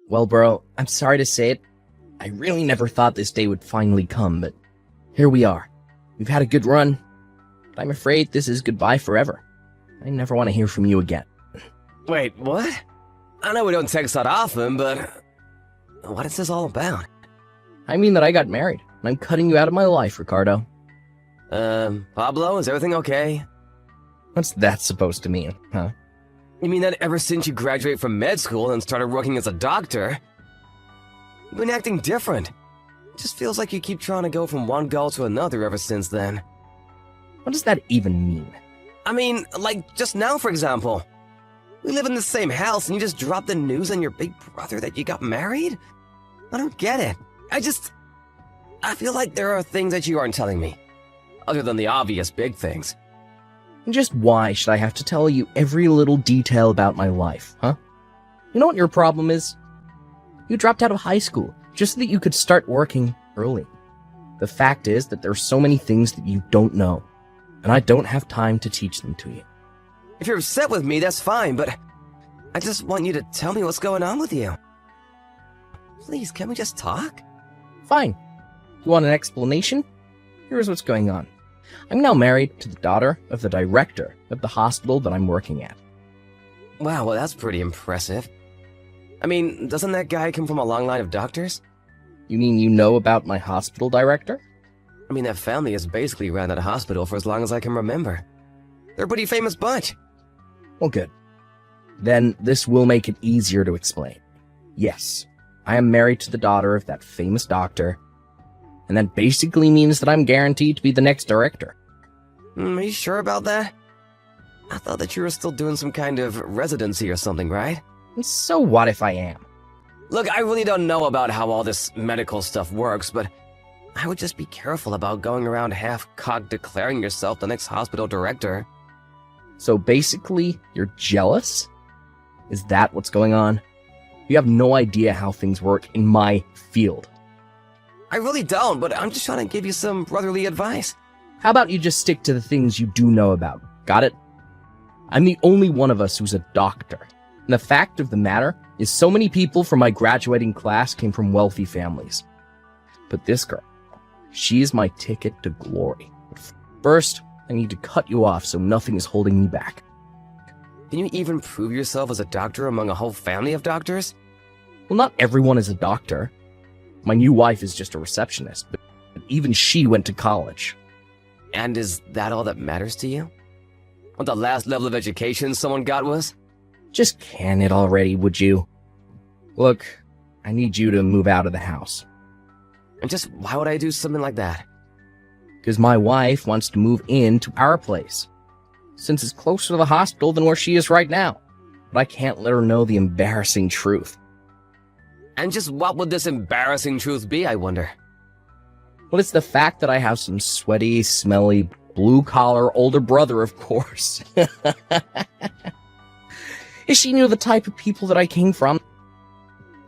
Well, bro, I'm sorry to say it. I really never thought this day would finally come, but here we are. We've had a good run, but I'm afraid this is goodbye forever. I never want to hear from you again. Wait, what? I know we don't text that often, but what is this all about? I mean that I got married, and I'm cutting you out of my life, Ricardo. Pablo, is everything okay? What's that supposed to mean, huh? You mean that ever since you graduated from med school and started working as a doctor, you've been acting different. It just feels like you keep trying to go from one goal to another ever since then. What does that even mean? I mean, like just now, for example. We live in the same house and you just dropped the news on your big brother that you got married? I don't get it. I feel like there are things that you aren't telling me. Other than the obvious big things. Just why should I have to tell you every little detail about my life, huh? You know what your problem is? You dropped out of high school just so that you could start working early. The fact is that there are so many things that you don't know, and I don't have time to teach them to you. If you're upset with me, that's fine, but I just want you to tell me what's going on with you. Please, can't we just talk? Fine. You want an explanation? Here's what's going on. I'm now married to the daughter of the director of the hospital that I'm working at. Wow, well that's pretty impressive. I mean, doesn't that guy come from a long line of doctors? You mean you know about my hospital director? I mean, that family has basically ran that hospital for as long as I can remember. They're a pretty famous bunch. Well, good. Then this will make it easier to explain. Yes, I am married to the daughter of that famous doctor, and that basically means that I'm guaranteed to be the next director. Are you sure about that? I thought that you were still doing some kind of residency or something, right? And so what if I am? Look, I really don't know about how all this medical stuff works, but I would just be careful about going around half-cocked declaring yourself the next hospital director. So basically, you're jealous? Is that what's going on? You have no idea how things work in my field. I really don't, but I'm just trying to give you some brotherly advice. How about you just stick to the things you do know about? Got it? I'm the only one of us who's a doctor. And the fact of the matter is so many people from my graduating class came from wealthy families. But this girl, she is my ticket to glory. But first, I need to cut you off so nothing is holding me back. Can you even prove yourself as a doctor among a whole family of doctors? Well, not everyone is a doctor. My new wife is just a receptionist, but even she went to college. And is that all that matters to you? What the last level of education someone got was? Just can it already, would you? Look, I need you to move out of the house. And just why would I do something like that? Because my wife wants to move into our place, since it's closer to the hospital than where she is right now. But I can't let her know the embarrassing truth. And just what would this embarrassing truth be, I wonder? Well, it's the fact that I have some sweaty, smelly, blue-collar older brother, of course. If she knew the type of people that I came from,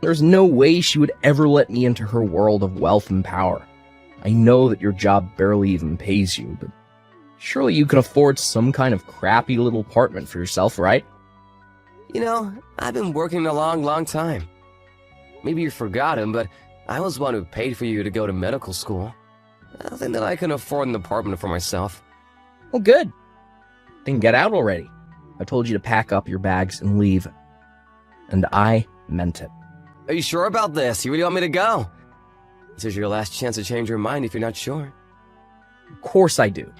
there's no way she would ever let me into her world of wealth and power. I know that your job barely even pays you, but surely you can afford some kind of crappy little apartment for yourself, right? You know, I've been working a long time. Maybe you've forgotten, but I was one who paid for you to go to medical school. I think that I can afford an apartment for myself. Well, good. Then get out already. I told you to pack up your bags and leave. And I meant it. Are you sure about this? You really want me to go? This is your last chance to change your mind if you're not sure. Of course I do.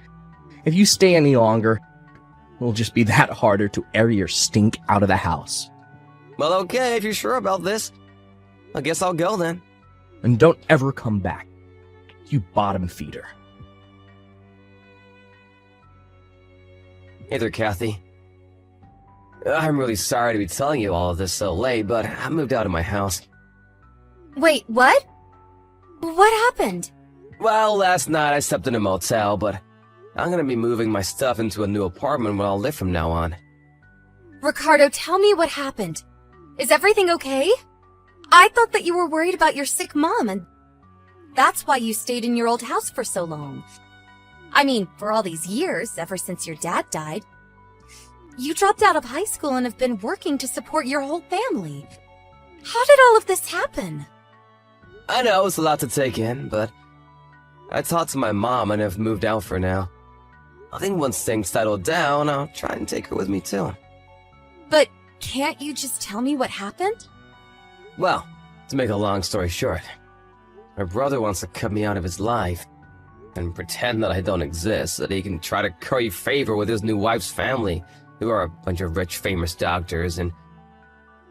If you stay any longer, it'll just be that harder to air your stink out of the house. Well, okay, if you're sure about this. I guess I'll go then. And don't ever come back, you bottom feeder. Hey there, Kathy. I'm really sorry to be telling you all of this so late, but I moved out of my house. Wait, what? What happened? Well, last night I slept in a motel, but I'm gonna be moving my stuff into a new apartment where I'll live from now on. Ricardo, tell me what happened. Is everything okay? I thought that you were worried about your sick mom, and that's why you stayed in your old house for so long. I mean, for all these years, ever since your dad died. You dropped out of high school and have been working to support your whole family. How did all of this happen? I know it's a lot to take in, but I talked to my mom and have moved out for now. I think once things settle down, I'll try and take her with me too. But can't you just tell me what happened? Well, to make a long story short, my brother wants to cut me out of his life and pretend that I don't exist so that he can try to curry favor with his new wife's family, who are a bunch of rich, famous doctors, and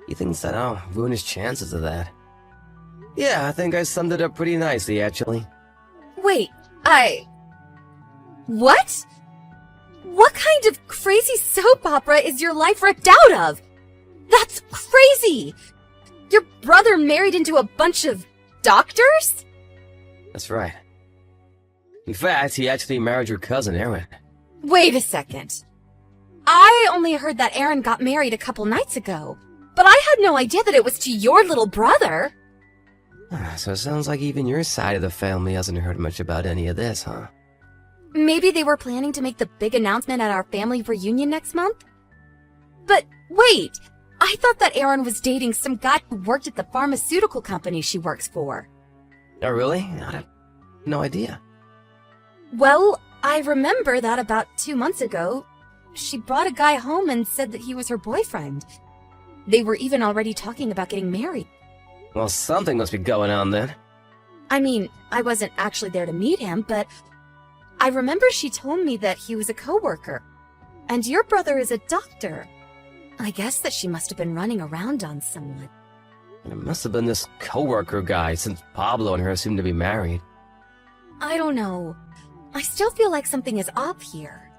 he thinks that I'll ruin his chances of that. Yeah, I think I summed it up pretty nicely, actually. Wait, What? What kind of crazy soap opera is your life ripped out of? That's crazy! Your brother married into a bunch of doctors? That's right. In fact, he actually married your cousin, Erin. Wait a second. I only heard that Aaron got married a couple nights ago, but I had no idea that it was to your little brother. So it sounds like even your side of the family hasn't heard much about any of this, huh? Maybe they were planning to make the big announcement at our family reunion next month? But wait, I thought that Aaron was dating some guy who worked at the pharmaceutical company she works for. Oh, really? I had no idea. Well, I remember that about 2 months ago, she brought a guy home and said that he was her boyfriend. They were even already talking about getting married. Well, something must be going on then. I mean, I wasn't actually there to meet him, but I remember she told me that he was a coworker. And your brother is a doctor. I guess that she must have been running around on someone. It must have been this coworker guy, since Pablo and her seem to be married. I don't know. I still feel like something is off here.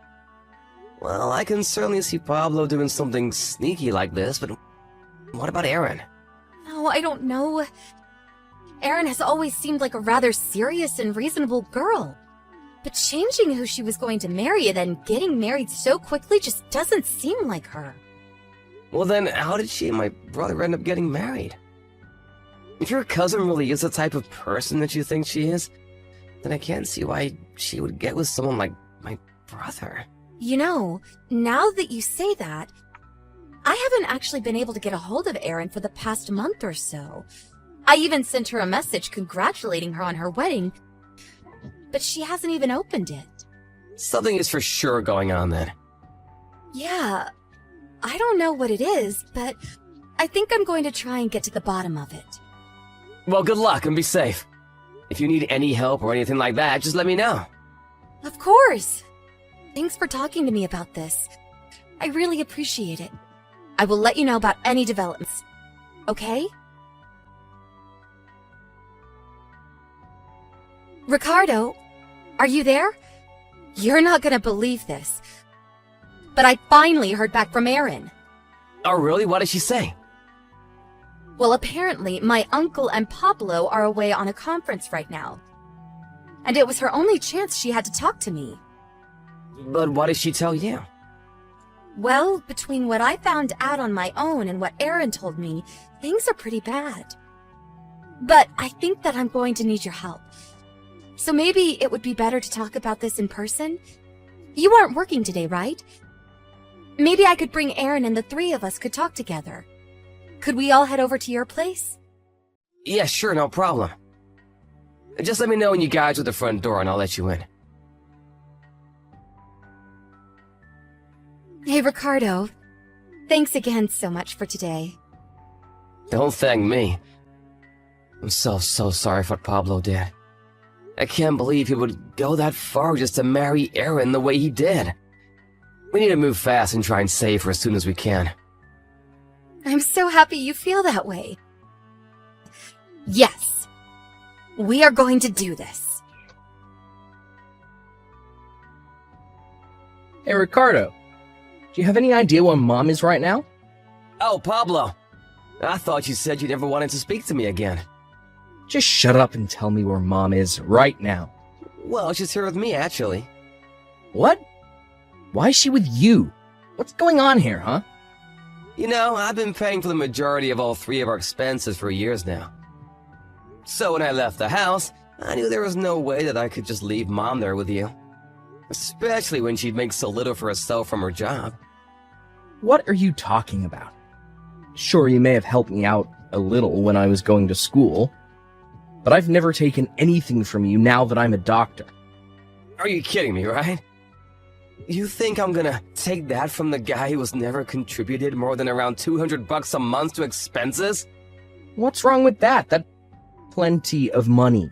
Well, I can certainly see Pablo doing something sneaky like this, but what about Erin? Oh, I don't know. Erin has always seemed like a rather serious and reasonable girl. But changing who she was going to marry and then getting married so quickly just doesn't seem like her. Well then, how did she and my brother end up getting married? If your cousin really is the type of person that you think she is, then I can't see why she would get with someone like my brother. You know, now that you say that, I haven't actually been able to get a hold of Erin for the past month or so. I even sent her a message congratulating her on her wedding, but she hasn't even opened it. Something is for sure going on then. Yeah, I don't know what it is, but I think I'm going to try and get to the bottom of it. Well, good luck and be safe. If you need any help or anything like that, just let me know. Of course! Thanks for talking to me about this. I really appreciate it. I will let you know about any developments. Okay? Ricardo, are you there? You're not gonna believe this, but I finally heard back from Erin. Oh, really? What did she say? Well, apparently, my uncle and Pablo are away on a conference right now. And it was her only chance she had to talk to me. But what did she tell you? Well, between what I found out on my own and what Erin told me, things are pretty bad. But I think that I'm going to need your help. So maybe it would be better to talk about this in person? You aren't working today, right? Maybe I could bring Erin and the three of us could talk together. Could we all head over to your place? Yeah, sure, no problem. Just let me know when you guys are at the front door and I'll let you in. Hey, Ricardo. Thanks again so much for today. Don't thank me. I'm so sorry for what Pablo did. I can't believe he would go that far just to marry Erin the way he did. We need to move fast and try and save her as soon as we can. I'm so happy you feel that way. Yes. We are going to do this. Hey, Ricardo. Do you have any idea where Mom is right now? Oh, Pablo. I thought you said you never wanted to speak to me again. Just shut up and tell me where Mom is right now. Well, she's here with me, actually. What? Why is she with you? What's going on here, huh? You know, I've been paying for the majority of all three of our expenses for years now. So when I left the house, I knew there was no way that I could just leave Mom there with you. Especially when she'd make so little for herself from her job. What are you talking about? Sure, you may have helped me out a little when I was going to school, but I've never taken anything from you now that I'm a doctor. Are you kidding me, right? You think I'm gonna take that from the guy who has never contributed more than around $200 a month to expenses? What's wrong with that? That's plenty of money.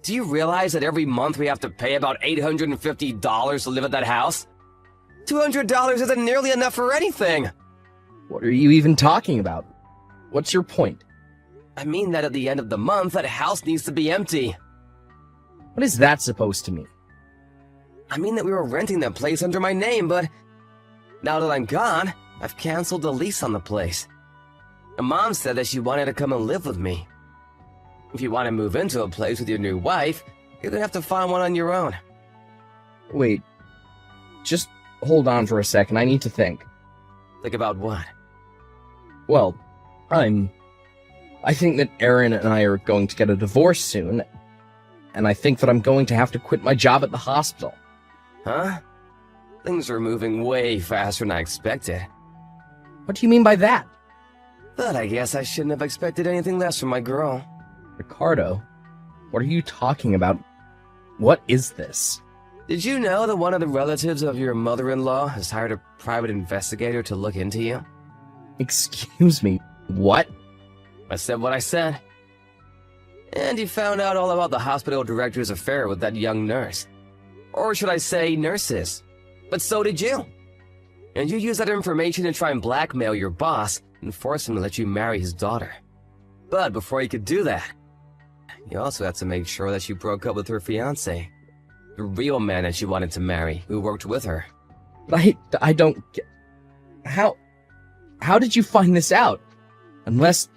Do you realize that every month we have to pay about $850 to live at that house? $200 isn't nearly enough for anything. What are you even talking about? What's your point? I mean that at the end of the month, that house needs to be empty. What is that supposed to mean? I mean that we were renting that place under my name, but now that I'm gone, I've canceled the lease on the place. And Mom said that she wanted to come and live with me. If you want to move into a place with your new wife, you're gonna have to find one on your own. Wait, just hold on for a second. I need to think. Think about what? Well, I think that Aaron and I are going to get a divorce soon, and I think that I'm going to have to quit my job at the hospital. Huh? Things are moving way faster than I expected. What do you mean by that? But I guess I shouldn't have expected anything less from my girl. Ricardo, what are you talking about? What is this? Did you know that one of the relatives of your mother-in-law has hired a private investigator to look into you? Excuse me, what? I said what I said. And he found out all about the hospital director's affair with that young nurse. Or should I say, nurses. But so did you. And you used that information to try and blackmail your boss and force him to let you marry his daughter. But before you could do that, you also had to make sure that she broke up with her fiancé. The real man that she wanted to marry, who worked with her. But I don't get... How did you find this out? Unless...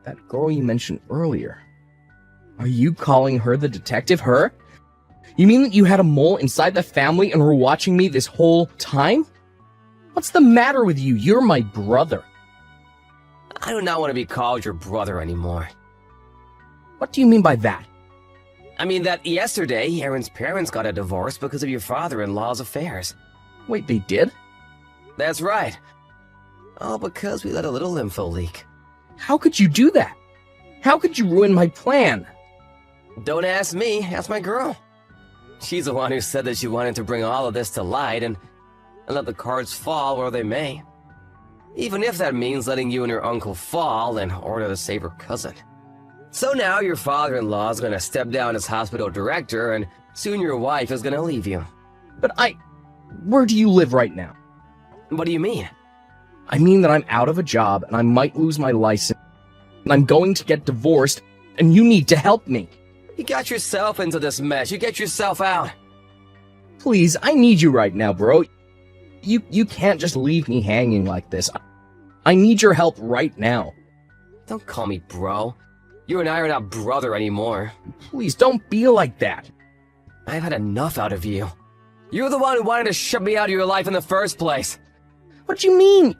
that girl you mentioned earlier. Are you calling her the detective? Her? You mean that you had a mole inside the family and were watching me this whole time? What's the matter with you? You're my brother. I do not want to be called your brother anymore. What do you mean by that? I mean that yesterday, Aaron's parents got a divorce because of your father-in-law's affairs. Wait, they did? That's right. All because we let a little info leak. How could you do that? How could you ruin my plan? Don't ask me, ask my girl. She's the one who said that she wanted to bring all of this to light and let the cards fall where they may. Even if that means letting you and your uncle fall in order to save her cousin. So now your father-in-law is going to step down as hospital director, and soon your wife is going to leave you. But where do you live right now? What do you mean? I mean that I'm out of a job, and I might lose my license, and I'm going to get divorced, and you need to help me. You got yourself into this mess. You get yourself out. Please, I need you right now, bro. You can't just leave me hanging like this. I need your help right now. Don't call me bro. You and I are not brother anymore. Please, don't be like that. I've had enough out of you. You're the one who wanted to shut me out of your life in the first place. What do you mean?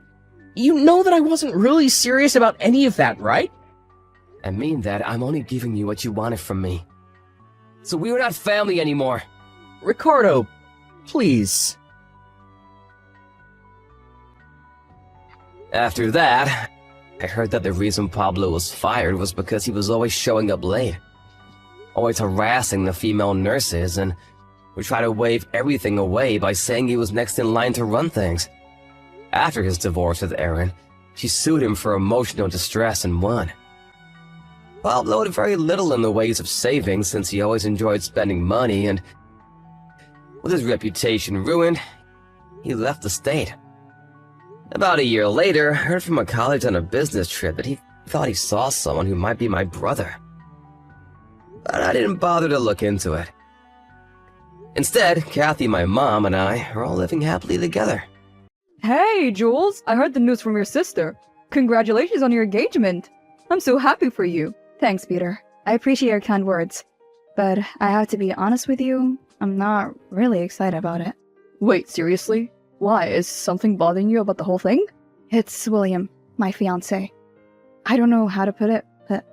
You know that I wasn't really serious about any of that, right? I mean that I'm only giving you what you wanted from me. So we are not family anymore. Ricardo, please. After that, I heard that the reason Pablo was fired was because he was always showing up late. Always harassing the female nurses and would try to wave everything away by saying he was next in line to run things. After his divorce with Aaron, she sued him for emotional distress and won. Pablo had very little in the ways of saving since he always enjoyed spending money, and with his reputation ruined, he left the state. About a year later, I heard from a college on a business trip that he thought he saw someone who might be my brother. But I didn't bother to look into it. Instead, Kathy, my mom, and I are all living happily together. Hey, Jules, I heard the news from your sister. Congratulations on your engagement. I'm so happy for you. Thanks, Peter. I appreciate your kind words. But I have to be honest with you, I'm not really excited about it. Wait, seriously? Why? Is something bothering you about the whole thing? It's William, my fiancé. I don't know how to put it, but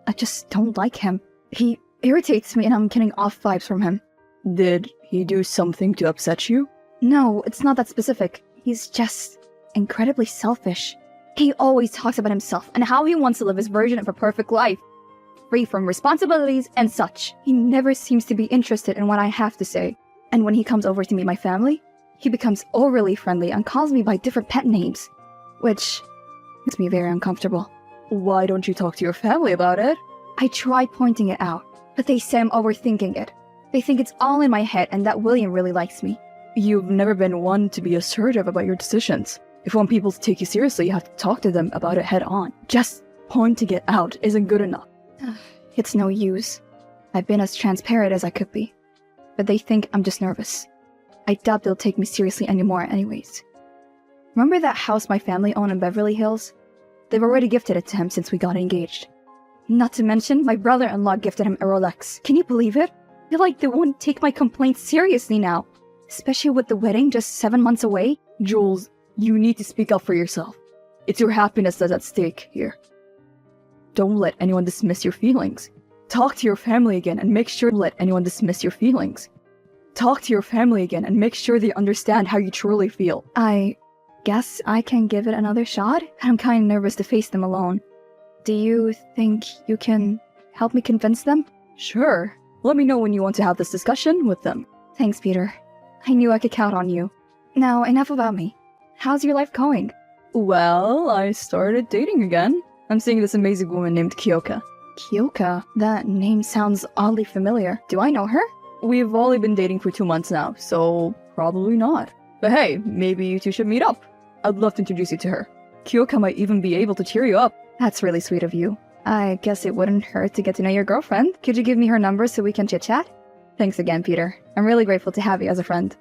I just don't like him. He irritates me and I'm getting off vibes from him. Did he do something to upset you? No, it's not that specific. He's just incredibly selfish. He always talks about himself and how he wants to live his version of a perfect life, free from responsibilities and such. He never seems to be interested in what I have to say. And when he comes over to meet my family, he becomes overly friendly and calls me by different pet names, which makes me very uncomfortable. Why don't you talk to your family about it? I try pointing it out, but they say I'm overthinking it. They think it's all in my head and that William really likes me. You've never been one to be assertive about your decisions. If you want people to take you seriously, you have to talk to them about it head on. Just pointing it out isn't good enough. It's no use. I've been as transparent as I could be. But they think I'm just nervous. I doubt they'll take me seriously anymore anyways. Remember that house my family owned in Beverly Hills? They've already gifted it to him since we got engaged. Not to mention, my brother-in-law gifted him a Rolex. Can you believe it? I feel like they won't take my complaints seriously now. Especially with the wedding just 7 months away. Jules, you need to speak up for yourself. It's your happiness that's at stake here. Don't let anyone dismiss your feelings. Talk to your family again and make sure Talk to your family again and make sure they understand how you truly feel. I guess I can give it another shot. I'm kind of nervous to face them alone. Do you think you can help me convince them? Sure. Let me know when you want to have this discussion with them. Thanks, Peter. I knew I could count on you. Now, enough about me. How's your life going? Well, I started dating again. I'm seeing this amazing woman named Kyoka. Kyoka? That name sounds oddly familiar. Do I know her? We've only been dating for 2 months now, so probably not. But hey, maybe you two should meet up. I'd love to introduce you to her. Kyoka might even be able to cheer you up. That's really sweet of you. I guess it wouldn't hurt to get to know your girlfriend. Could you give me her number so we can chit-chat? Thanks again, Peter. I'm really grateful to have you as a friend.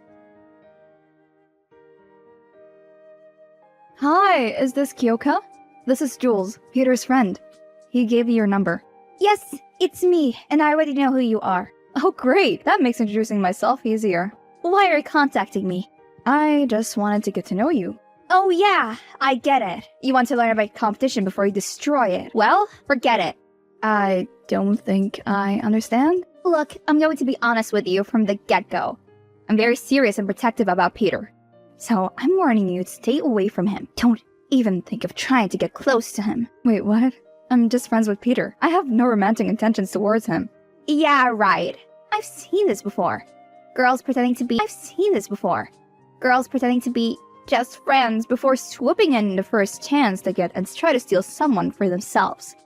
Hi, is this Kyoka? This is Jules, Peter's friend. He gave you your number. Yes, it's me, and I already know who you are. Oh, great. That makes introducing myself easier. Why are you contacting me? I just wanted to get to know you. Oh yeah, I get it. You want to learn about competition before you destroy it. Well, forget it. I don't think I understand. Look, I'm going to be honest with you from the get-go. I'm very serious and protective about Peter. So I'm warning you to stay away from him. Don't even think of trying to get close to him. Wait, what? I'm just friends with Peter. I have no romantic intentions towards him. Yeah, right. I've seen this before. Girls pretending to be just friends before swooping in the first chance they get and try to steal someone for themselves.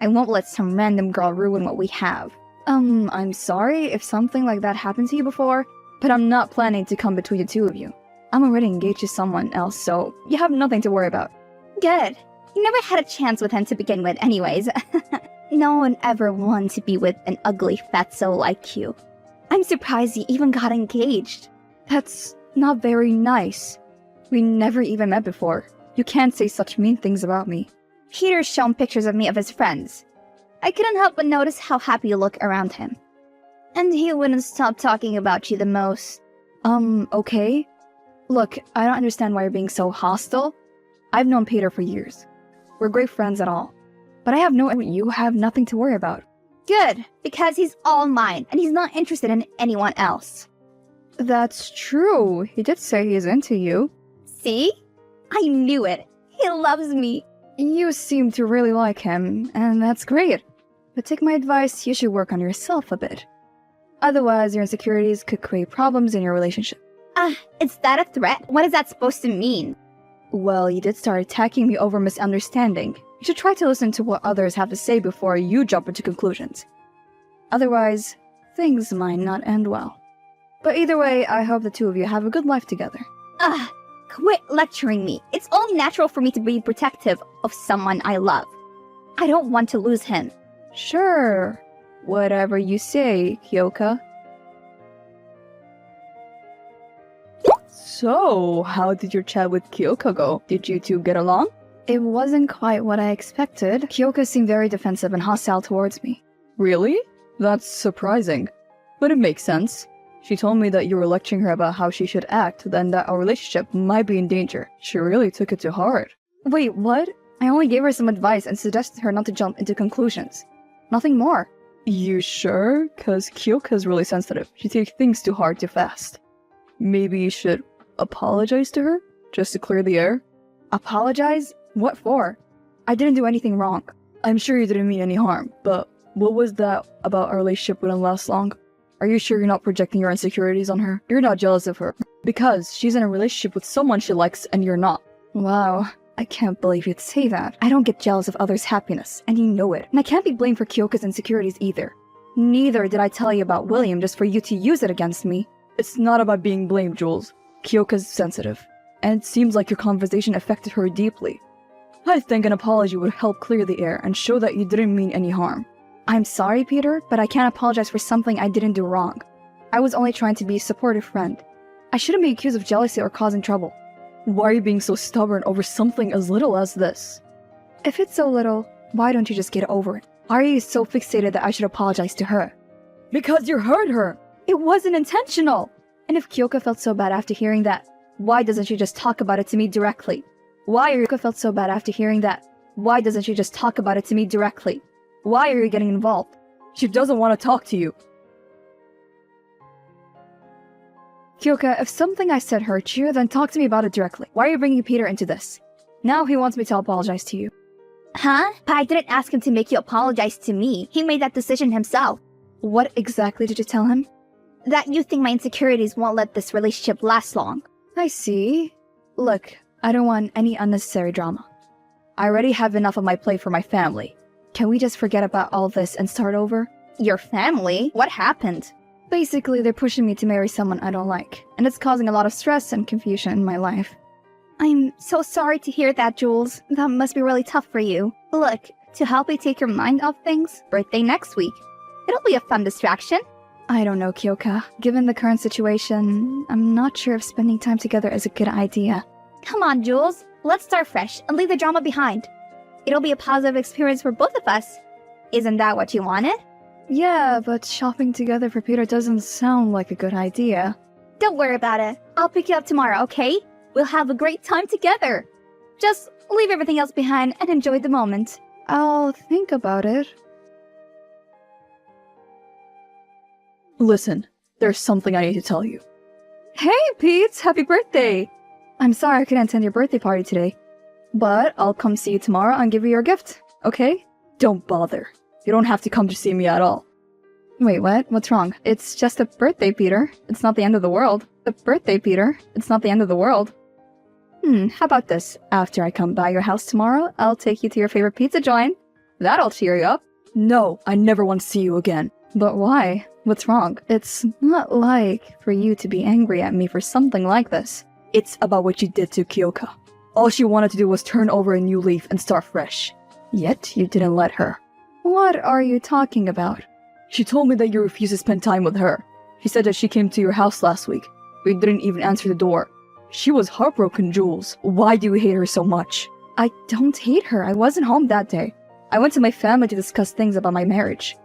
I won't let some random girl ruin what we have. I'm sorry if something like that happened to you before, but I'm not planning to come between the two of you. I'm already engaged to someone else, so you have nothing to worry about. Good. You never had a chance with him to begin with anyways. No one ever wanted to be with an ugly fatso like you. I'm surprised you even got engaged. That's not very nice. We never even met before. You can't say such mean things about me. Peter's shown pictures of me of his friends. I couldn't help but notice how happy you look around him. And he wouldn't stop talking about you the most. Okay? Look, I don't understand why you're being so hostile. I've known Peter for years. We're great friends at all. But you have nothing to worry about. Good, because he's all mine, and he's not interested in anyone else. That's true. He did say he's into you. See? I knew it. He loves me. You seem to really like him, and that's great. But take my advice, you should work on yourself a bit. Otherwise, your insecurities could create problems in your relationship. Is that a threat? What is that supposed to mean? Well, you did start attacking me over misunderstanding. You should try to listen to what others have to say before you jump into conclusions. Otherwise, things might not end well. But either way, I hope the two of you have a good life together. Quit lecturing me. It's only natural for me to be protective of someone I love. I don't want to lose him. Sure. Whatever you say, Kyoka. So, how did your chat with Kyoka go? Did you two get along? It wasn't quite what I expected. Kyoka seemed very defensive and hostile towards me. Really? That's surprising. But it makes sense. She told me that you were lecturing her about how she should act, then that our relationship might be in danger. She really took it to heart. Wait, what? I only gave her some advice and suggested her not to jump into conclusions. Nothing more. You sure? Cause Kyoka's really sensitive. She takes things too hard too fast. Maybe you should apologize to her? Just to clear the air? Apologize? What for? I didn't do anything wrong. I'm sure you didn't mean any harm, but what was that about our relationship wouldn't last long? Are you sure you're not projecting your insecurities on her? You're not jealous of her. Because she's in a relationship with someone she likes and you're not. Wow, I can't believe you'd say that. I don't get jealous of others' happiness, and you know it. And I can't be blamed for Kyoka's insecurities either. Neither did I tell you about William just for you to use it against me. It's not about being blamed, Jules. Kyoka's sensitive, and it seems like your conversation affected her deeply. I think an apology would help clear the air and show that you didn't mean any harm. I'm sorry, Peter, but I can't apologize for something I didn't do wrong. I was only trying to be a supportive friend. I shouldn't be accused of jealousy or causing trouble. Why are you being so stubborn over something as little as this? If it's so little, why don't you just get over it? Why are you so fixated that I should apologize to her? Because you hurt her! It wasn't intentional! And if Kyoka felt so bad after hearing that, why doesn't she just talk about it to me directly? Why are you felt so bad after hearing that? Why doesn't she just talk about it to me directly? Why are you getting involved? She doesn't want to talk to you. Kyoka, if something I said hurt you, then talk to me about it directly. Why are you bringing Peter into this? Now he wants me to apologize to you. Huh? But I didn't ask him to make you apologize to me. He made that decision himself. What exactly did you tell him? That you think my insecurities won't let this relationship last long. I see. Look, I don't want any unnecessary drama. I already have enough on my plate for my family. Can we just forget about all this and start over? Your family? What happened? Basically, they're pushing me to marry someone I don't like, and it's causing a lot of stress and confusion in my life. I'm so sorry to hear that, Jules. That must be really tough for you. Look, to help you take your mind off things, birthday next week. It'll be a fun distraction. I don't know, Kyoka. Given the current situation, I'm not sure if spending time together is a good idea. Come on, Jules. Let's start fresh and leave the drama behind. It'll be a positive experience for both of us. Isn't that what you wanted? Yeah, but shopping together for Peter doesn't sound like a good idea. Don't worry about it. I'll pick you up tomorrow, okay? We'll have a great time together. Just leave everything else behind and enjoy the moment. I'll think about it. Listen, there's something I need to tell you. Hey, Pete! Happy birthday! I'm sorry I couldn't attend your birthday party today. But I'll come see you tomorrow and give you your gift, okay? Don't bother. You don't have to come to see me at all. Wait, what? What's wrong? It's just a birthday, Peter. It's not the end of the world. A birthday, Peter. It's not the end of the world. How about this? After I come by your house tomorrow, I'll take you to your favorite pizza joint. That'll cheer you up. No, I never want to see you again. But why? What's wrong? It's not like for you to be angry at me for something like this. It's about what you did to Kyoka. All she wanted to do was turn over a new leaf and start fresh. Yet you didn't let her. What are you talking about? She told me that you refused to spend time with her. She said that she came to your house last week, but you didn't even answer the door. She was heartbroken, Jules. Why do you hate her so much? I don't hate her. I wasn't home that day. I went to my family to discuss things about my marriage.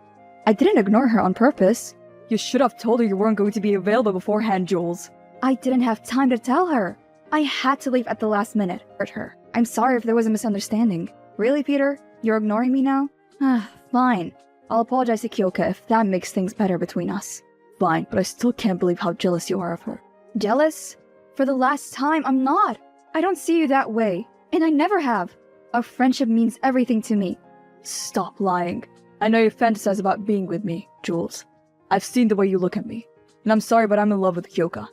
I didn't ignore her on purpose. You should have told her you weren't going to be available beforehand, Jules. I didn't have time to tell her. I had to leave at the last minute. Hurt her. I'm sorry if there was a misunderstanding. Really, Peter? You're ignoring me now? Fine. I'll apologize to Kyoka if that makes things better between us. Fine, but I still can't believe how jealous you are of her. Jealous? For the last time, I'm not. I don't see you that way. And I never have. Our friendship means everything to me. Stop lying. I know you fantasize about being with me, Jules. I've seen the way you look at me. And I'm sorry, but I'm in love with Kyoka.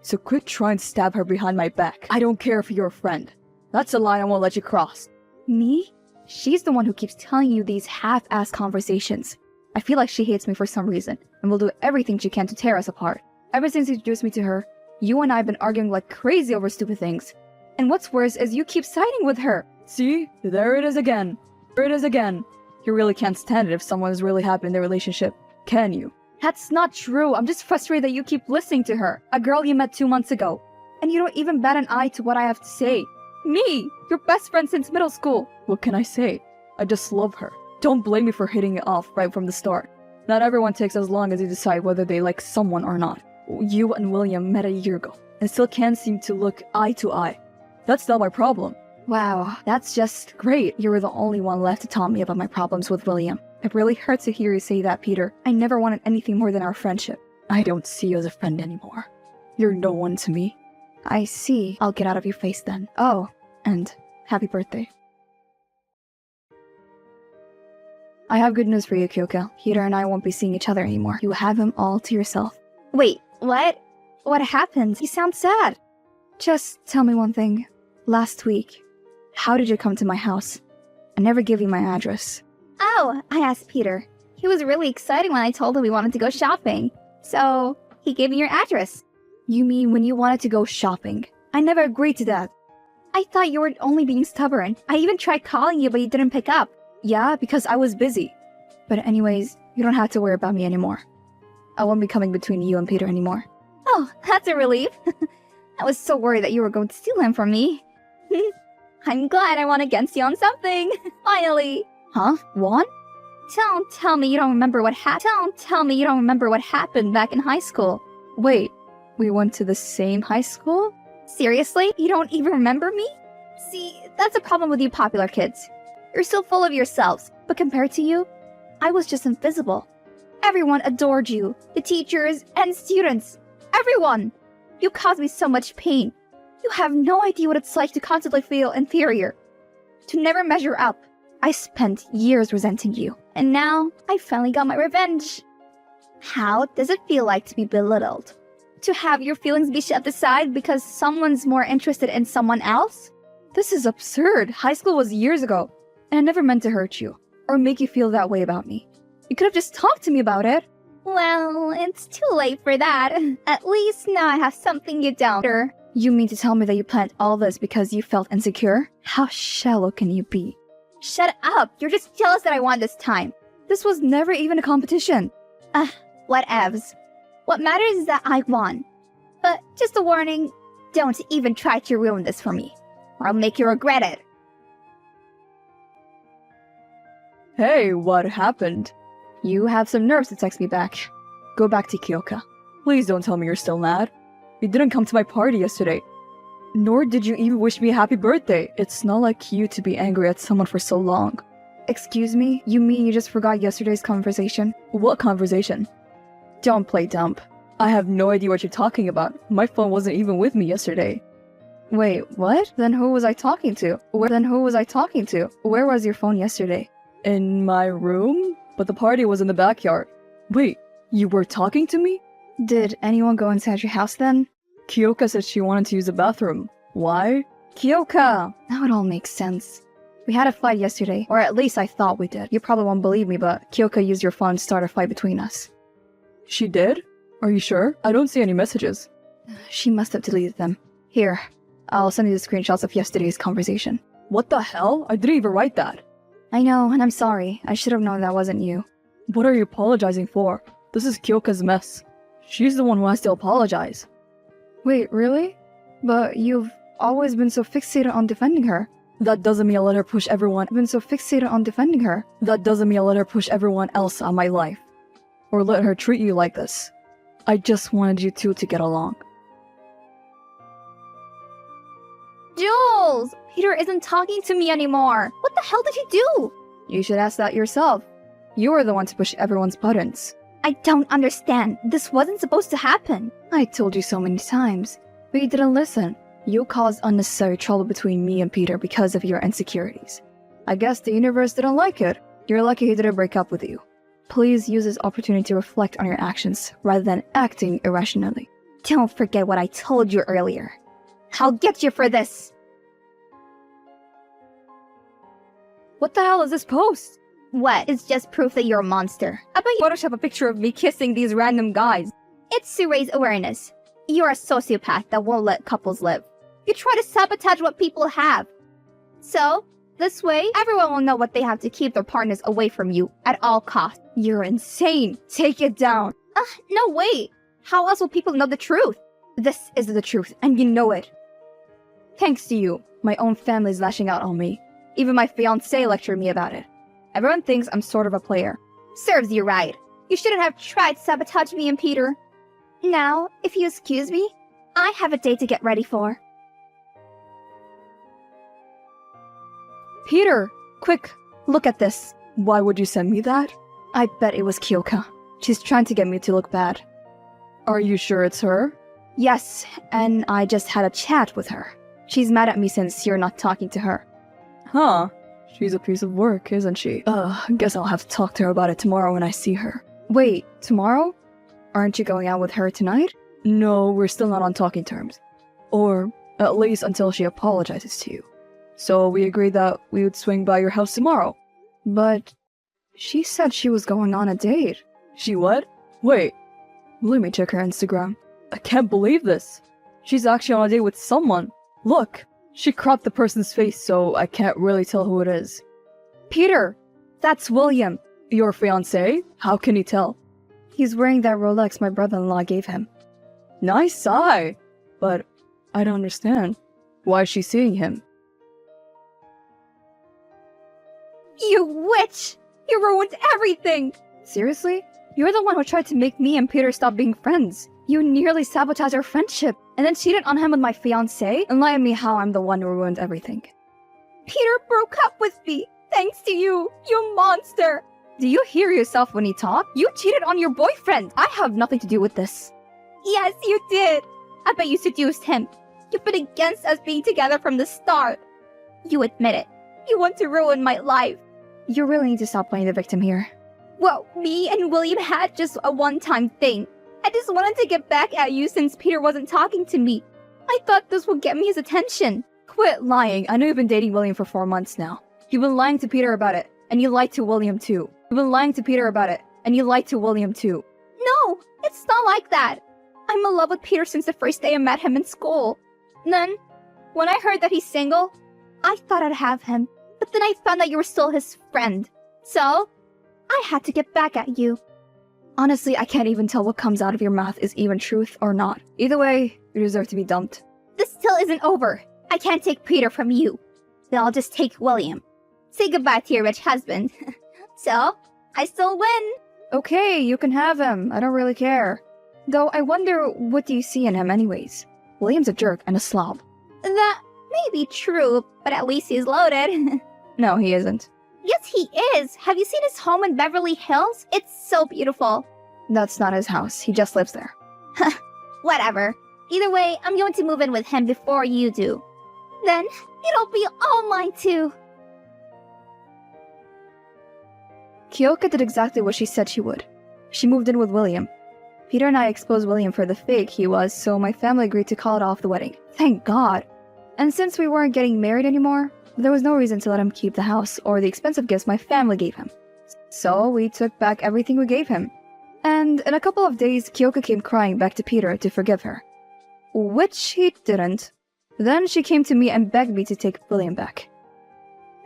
So quit trying to stab her behind my back. I don't care if you're a friend. That's a line I won't let you cross. Me? She's the one who keeps telling you these half-assed conversations. I feel like she hates me for some reason, and will do everything she can to tear us apart. Ever since you introduced me to her, you and I have been arguing like crazy over stupid things. And what's worse is you keep siding with her. See? There it is again. There it is again. You really can't stand it if someone is really happy in their relationship, can you? That's not true. I'm just frustrated that you keep listening to her, a girl you met 2 months ago. And you don't even bat an eye to what I have to say. Me, your best friend since middle school. What can I say? I just love her. Don't blame me for hitting it off right from the start. Not everyone takes as long as they decide whether they like someone or not. You and William met a year ago, and still can't seem to look eye to eye. That's not my problem. Wow, that's just great. You were the only one left to tell me about my problems with William. It really hurts to hear you say that, Peter. I never wanted anything more than our friendship. I don't see you as a friend anymore. You're no one to me. I see. I'll get out of your face then. Oh, and happy birthday. I have good news for you, Kyoka. Peter and I won't be seeing each other anymore. You have him all to yourself. Wait, what? What happened? You sound sad. Just tell me one thing. Last week, how did you come to my house? I never gave you my address. Oh, I asked Peter. He was really excited when I told him we wanted to go shopping. So, he gave me your address. You mean when you wanted to go shopping? I never agreed to that. I thought you were only being stubborn. I even tried calling you, but you didn't pick up. Yeah, because I was busy. But anyways, you don't have to worry about me anymore. I won't be coming between you and Peter anymore. Oh, that's a relief. I was so worried that you were going to steal him from me. I'm glad I won against you on something. Finally. Huh? Won? Don't tell me you don't remember what happened back in high school. Wait, we went to the same high school? Seriously? You don't even remember me? See, that's a problem with you popular kids. You're so full of yourselves, but compared to you, I was just invisible. Everyone adored you, the teachers and students. Everyone! You caused me so much pain. You have no idea what it's like to constantly feel inferior, to never measure up. I spent years resenting you, and now I finally got my revenge. How does it feel like to be belittled? To have your feelings be shoved aside because someone's more interested in someone else? This is absurd. High school was years ago, and I never meant to hurt you or make you feel that way about me. You could have just talked to me about it. Well, it's too late for that. At least now I have something you don't. You mean to tell me that you planned all this because you felt insecure? How shallow can you be? Shut up! You're just jealous that I won this time. This was never even a competition. Whatevs. What matters is that I won. But just a warning, don't even try to ruin this for me, or I'll make you regret it. Hey, what happened? You have some nerves to text me back. Go back to Kyoka. Please don't tell me you're still mad. You didn't come to my party yesterday. Nor did you even wish me a happy birthday. It's not like you to be angry at someone for so long. Excuse me? You mean you just forgot yesterday's conversation? What conversation? Don't play dumb. I have no idea what you're talking about. My phone wasn't even with me yesterday. Wait, what? Then who was I talking to? Where was your phone yesterday? In my room? But the party was in the backyard. Wait, you were talking to me? Did anyone go inside your house then? Kyoka said she wanted to use the bathroom. Why? Kyoka! Now it all makes sense. We had a fight yesterday, or at least I thought we did. You probably won't believe me, but Kyoka used your phone to start a fight between us. She did? Are you sure? I don't see any messages. She must have deleted them. Here, I'll send you the screenshots of yesterday's conversation. What the hell? I didn't even write that. I know, and I'm sorry. I should have known that wasn't you. What are you apologizing for? This is Kyoka's mess. She's the one who has to apologize. Wait, really? But you've always been so fixated on defending her. That doesn't mean I'll let her push everyone. That doesn't mean I'll let her push everyone else on my life. Or let her treat you like this. I just wanted you two to get along. Jules! Peter isn't talking to me anymore. What the hell did he do? You should ask that yourself. You were the one to push everyone's buttons. I don't understand. This wasn't supposed to happen. I told you so many times, but you didn't listen. You caused unnecessary trouble between me and Peter because of your insecurities. I guess the universe didn't like it. You're lucky he didn't break up with you. Please use this opportunity to reflect on your actions rather than acting irrationally. Don't forget what I told you earlier. I'll get you for this. What the hell is this post? What? It's just proof that you're a monster. I bet you Photoshop a picture of me kissing these random guys. It's to raise awareness. You're a sociopath that won't let couples live. You try to sabotage what people have. So, this way, everyone will know what they have to keep their partners away from you at all costs. You're insane. Take it down. No way. How else will people know the truth? This is the truth, and you know it. Thanks to you, my own family's lashing out on me. Even my fiancé lectured me about it. Everyone thinks I'm sort of a player. Serves you right. You shouldn't have tried to sabotage me and Peter. Now, if you excuse me, I have a date to get ready for. Peter, quick, look at this. Why would you send me that? I bet it was Kyoka. She's trying to get me to look bad. Are you sure it's her? Yes, and I just had a chat with her. She's mad at me since you're not talking to her. Huh. She's a piece of work, isn't she? Guess I'll have to talk to her about it tomorrow when I see her. Wait, tomorrow? Aren't you going out with her tonight? No, we're still not on talking terms. Or, at least until she apologizes to you. So we agreed that we would swing by your house tomorrow. But she said she was going on a date. She what? Wait, let me check her Instagram. I can't believe this. She's actually on a date with someone. Look, she cropped the person's face, so I can't really tell who it is. Peter! That's William! Your fiancé? How can you tell? He's wearing that Rolex my brother-in-law gave him. Nice eye! But I don't understand. Why is she seeing him? You witch! You ruined everything! Seriously? You're the one who tried to make me and Peter stop being friends. You nearly sabotaged our friendship, and then cheated on him with my fiancé, and lied to me how I'm the one who ruined everything. Peter broke up with me, thanks to you, you monster! Do you hear yourself when you talk? You cheated on your boyfriend! I have nothing to do with this. Yes, you did! I bet you seduced him. You've been against us being together from the start. You admit it. You want to ruin my life. You really need to stop playing the victim here. Well, me and William had just a one-time thing. I just wanted to get back at you since Peter wasn't talking to me. I thought this would get me his attention. Quit lying. I know you've been dating William for 4 months now. You've been lying to Peter about it, and you lied to William too. You've been lying to Peter about it, and you lied to William too. No, it's not like that. I'm in love with Peter since the first day I met him in school. Then, when I heard that he's single, I thought I'd have him. But then I found that you were still his friend. So, I had to get back at you. Honestly, I can't even tell what comes out of your mouth is even truth or not. Either way, you deserve to be dumped. This still isn't over. I can't take Peter from you. Then I'll just take William. Say goodbye to your rich husband. So, I still win. Okay, you can have him. I don't really care. Though I wonder, what do you see in him anyways? William's a jerk and a slob. That may be true, but at least he's loaded. No, he isn't. Yes, he is. Have you seen his home in Beverly Hills? It's so beautiful. That's not his house. He just lives there. Whatever. Either way, I'm going to move in with him before you do. Then, it'll be all mine too. Kyoka did exactly what she said she would. She moved in with William. Peter and I exposed William for the fake he was, so my family agreed to call it off the wedding. Thank God. And since we weren't getting married anymore, there was no reason to let him keep the house or the expensive gifts my family gave him. So we took back everything we gave him. And in a couple of days, Kyoka came crying back to Peter to forgive her. Which he didn't. Then she came to me and begged me to take William back.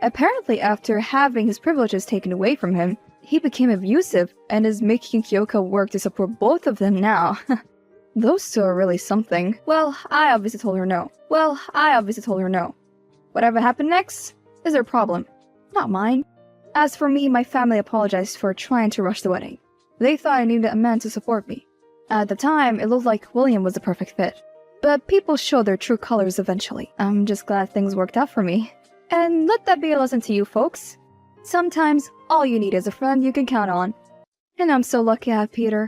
Apparently, after having his privileges taken away from him, he became abusive and is making Kyoka work to support both of them now. Those two are really something. Well, I obviously told her no. Whatever happened next is their problem, not mine. As for me, my family apologized for trying to rush the wedding. They thought I needed a man to support me. At the time, it looked like William was the perfect fit. But people show their true colors eventually. I'm just glad things worked out for me. And let that be a lesson to you folks. Sometimes, all you need is a friend you can count on. And I'm so lucky I have Peter.